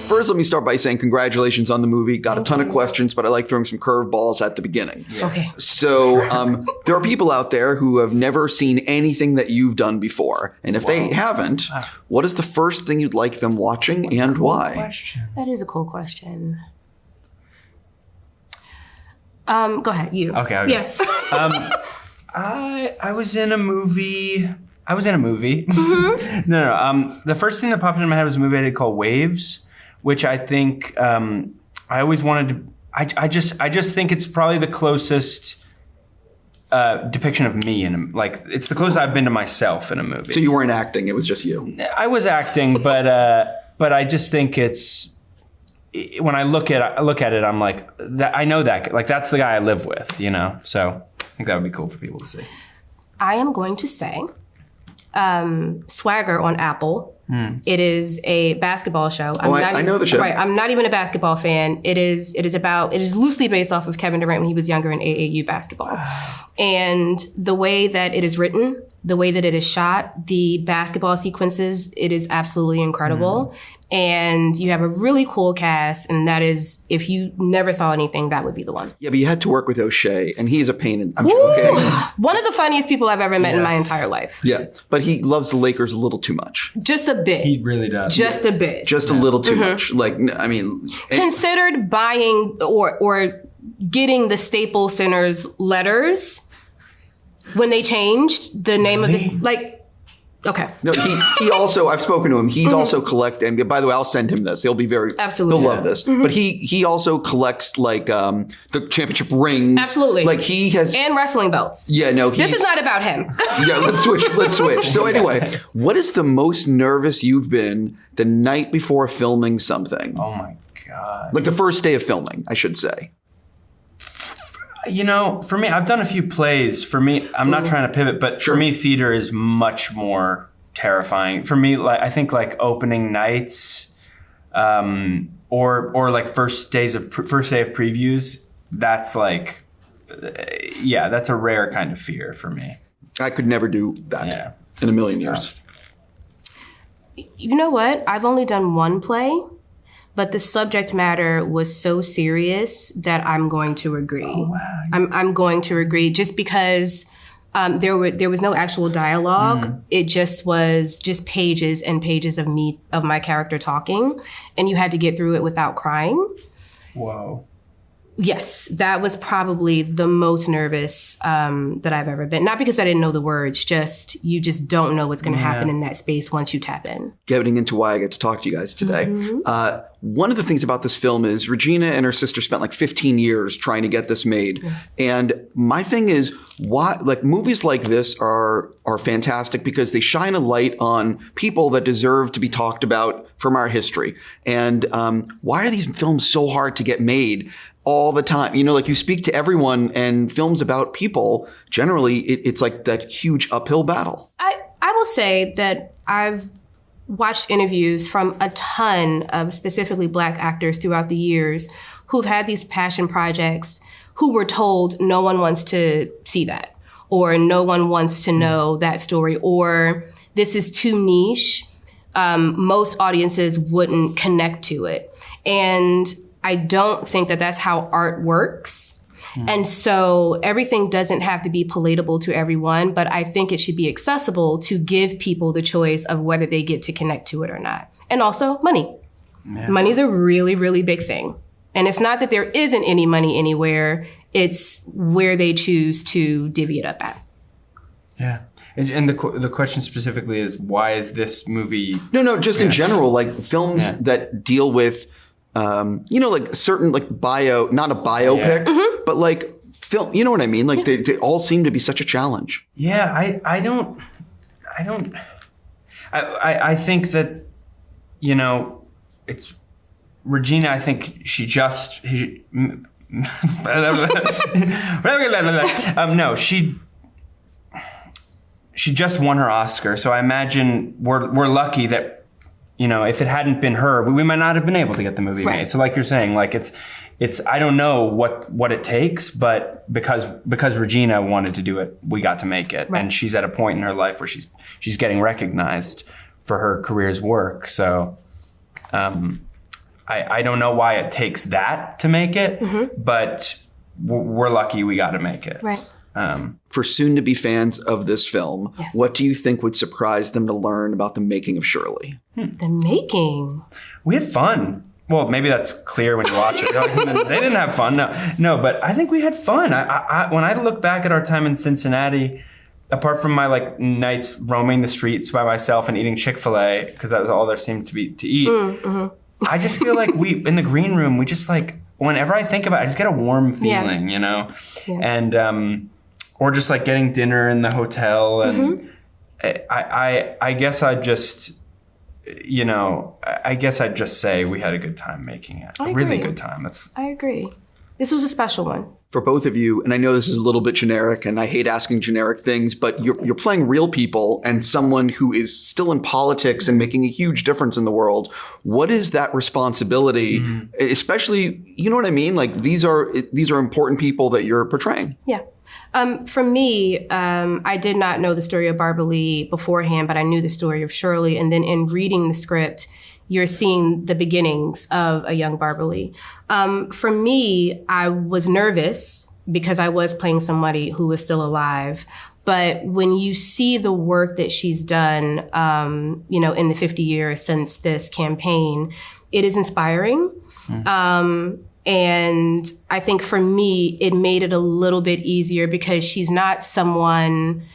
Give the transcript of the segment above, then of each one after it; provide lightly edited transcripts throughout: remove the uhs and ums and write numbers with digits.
First, let me start by saying congratulations on the movie. Got a ton of questions, but I like throwing some curveballs at the beginning. Yeah. Okay. So there are people out there who have never seen anything that you've done before. And if they haven't, what is the first thing you'd like them watching and why? Question. That is a cool question. Go ahead, you. Okay. Yeah. I was in a movie. Mm-hmm. No. The first thing that popped into my head was a movie I did called Waves, which I think I always wanted to. I just think it's probably the closest depiction of me in like it's the closest I've been to myself in a movie. So you weren't acting; it was just you. I was acting, but I just think it's. When I look at it, I'm like, I know that, like, that's the guy I live with, you know? So I think that would be cool for people to see. I am going to say Swagger on Apple. It is a basketball show. I know the show. Right, I'm not even a basketball fan. It is loosely based off of Kevin Durant when he was younger in AAU basketball. And the way that it is written, the way that it is shot, the basketball sequences, it is absolutely incredible. And you have a really cool cast, and that is, if you never saw anything, that would be the one. Yeah, but you had to work with O'Shea, and he's a pain in... I'm joking. One of the funniest people I've ever met in my entire life. Yeah, but he loves the Lakers a little too much. Just a bit. He really does. Just a bit. Just a little too much. Like, I mean... Considered buying or getting the Staples Center's letters when they changed the name of this... Like... Okay. No, he also, I've spoken to him. He's also collect, and by the way, I'll send him this. He'll be very, absolutely, he'll love this. But he also collects like the championship rings. Absolutely. Like he has. And wrestling belts. Yeah, no. This is not about him. Yeah, let's switch. So anyway, what is the most nervous you've been the night before filming something? Oh my God. Like the first day of filming, I should say. You know, for me, I've done a few plays. For me, I'm not trying to pivot, but for me, theater is much more terrifying. For me, like I think like opening nights, or like first day of previews. That's like, that's a rare kind of fear for me. I could never do that in a million years. You know what? I've only done one play. But the subject matter was so serious that I'm going to agree. Oh, wow. I'm going to agree just because there was no actual dialogue. It just was just pages and pages of my character talking, and you had to get through it without crying. Whoa. Yes, that was probably the most nervous that I've ever been. Not because I didn't know the words, you just don't know what's going to happen in that space once you tap in. Getting into why I get to talk to you guys today. One of the things about this film is Regina and her sister spent like 15 years trying to get this made. Yes. And my thing is, why, like movies like this are fantastic because they shine a light on people that deserve to be talked about from our history. And why are these films so hard to get made all the time? You know, like you speak to everyone, and films about people, generally, it's like that huge uphill battle. I will say that I've watched interviews from a ton of specifically Black actors throughout the years who've had these passion projects who were told no one wants to see that, or no one wants to know that story, or this is too niche. Most audiences wouldn't connect to it. And I don't think that that's how art works. And so everything doesn't have to be palatable to everyone, but I think it should be accessible to give people the choice of whether they get to connect to it or not. And also money. Yeah. Money's a really, really big thing. And it's not that there isn't any money anywhere. It's where they choose to divvy it up at. Yeah. And the question specifically is, why is this movie... No, just in general, like films that deal with... like certain like not a biopic, but like film, you know what I mean? Like they all seem to be such a challenge. Yeah, I think that, you know, it's Regina. I think she just, she just won her Oscar. So I imagine we're lucky that, you know, if it hadn't been her, we might not have been able to get the movie made. So like you're saying, like it's I don't know what it takes, but because Regina wanted to do it, we got to make it. Right. And she's at a point in her life where she's getting recognized for her career's work. So I don't know why it takes that to make it, but we're lucky we got to make it. Right. For soon-to-be fans of this film, what do you think would surprise them to learn about the making of Shirley? The making. We had fun. Well, maybe that's clear when you watch it. They didn't have fun. No, but I think we had fun. When I look back at our time in Cincinnati, apart from my like nights roaming the streets by myself and eating Chick-fil-A, because that was all there seemed to be to eat, I just feel like we, in the green room, we just like, whenever I think about it, I just get a warm feeling, you know? Yeah. And, or just like getting dinner in the hotel. And I guess I'd just, you know, I guess I'd just say we had a good time making it. A really good time. I agree. This was a special one. For both of you, and I know this is a little bit generic, and I hate asking generic things, but you're playing real people and someone who is still in politics and making a huge difference in the world. What is that responsibility? Especially, you know what I mean? Like these are important people that you're portraying. Yeah. For me, I did not know the story of Barbara Lee beforehand, but I knew the story of Shirley. And then in reading the script, you're seeing the beginnings of a young Barbara Lee. For me, I was nervous because I was playing somebody who was still alive. But when you see the work that she's done, you know, in the 50 years since this campaign, it is inspiring. And I think for me, it made it a little bit easier because she's not someone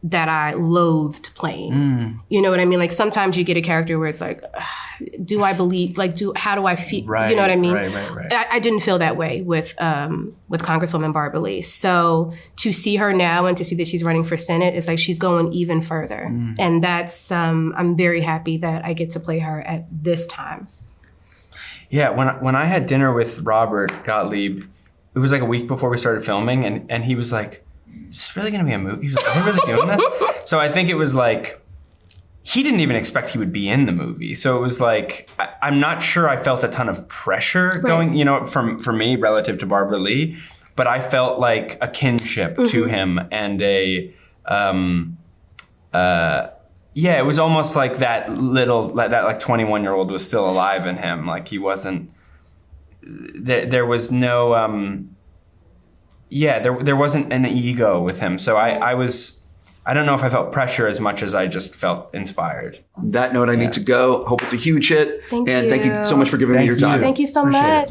that I loathed playing. You know what I mean? Like sometimes you get a character where it's like, do I believe, like, how do I feel? Right, you know what I mean? Right. I didn't feel that way with Congresswoman Barbara Lee. So to see her now and to see that she's running for Senate, it's like she's going even further. And that's, I'm very happy that I get to play her at this time. Yeah, when I had dinner with Robert Gottlieb, it was like a week before we started filming, and he was like, is this really going to be a movie? He was like, are they really doing this? So I think it was like, he didn't even expect he would be in the movie. So it was like, I'm not sure I felt a ton of pressure going, you know, for me relative to Barbara Lee, but I felt like a kinship to him and a, yeah, it was almost like that like 21-year-old was still alive in him. Like he wasn't, there was no, there wasn't an ego with him. So I don't know if I felt pressure as much as I just felt inspired. On that note, I need to go. Hope it's a huge hit. Thank you. And thank you so much for giving me your time. Thank you so much.